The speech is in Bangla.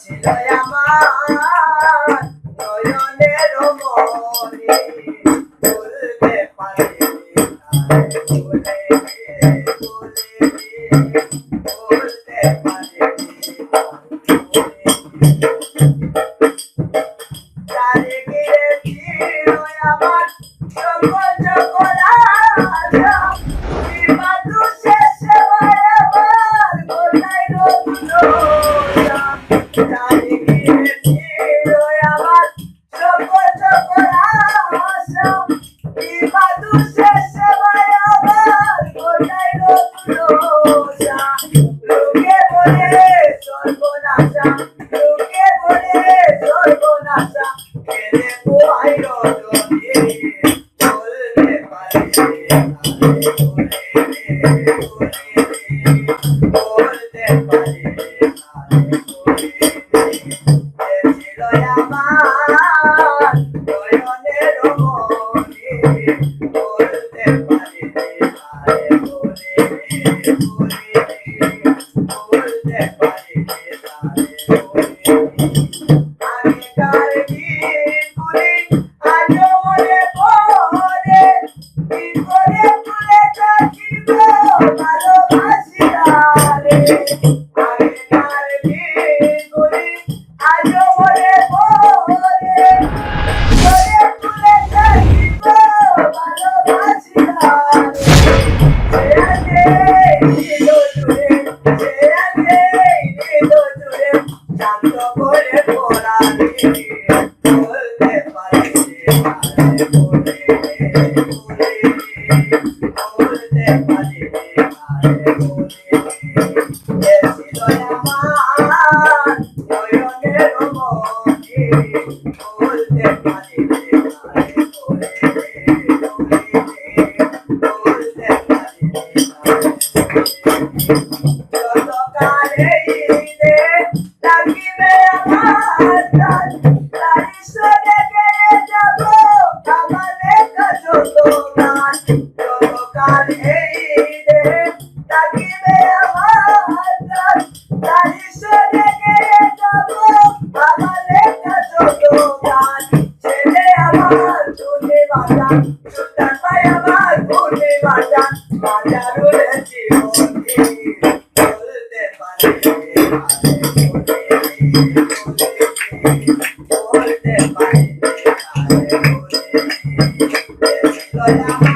ছিল আমার নয়নের মনি বলতে পারি বলে বলতে পারি তারে গিয়েছিল আমার সকল সকল আশা বিমাদু শেষে আমার কোথায় রোজা তারে গিয়েছিল আমার সকল সকল আশা বিমাদু শেষে আমার কোথায় রোজা লোকে বলে সর্বনাশা লোকে বলে সর্বনাশা কেনে পোহাই রজনী বলতে পারি বলতে পারি ছিল আমার নয়নের মনি বলতে পারি বলতে পারি আগেকার দিনগুলি আজও মনে পড়ে কি করে ভুলে থাকিব ভালোবাসিয়া রে আগেকার দিনগুলি আজও মনে পড়ে কি করে ভুলে থাকিব ভালোবাসিয়া রে শান্ত করে পড়ালি বলতে পারি বলতে পারি ছিল আমার নয়নের মনি বলতে পারি বলতে পারি যতকালে ঈদে থাকিবে আমার প্রাণ তারি সরে গেলে যাব আমার লেখা যত গান যতকাল ঈদে থাকিবে আমার প্রাণ তারি সরে গেলে যাব আমার লেখা যত গান ছেলে আমার শুনে বাজান সুলতান ভাই আমার শুনে বাজান বাজারুলে জীবনী বলতে পারি বলতে পারি ছিল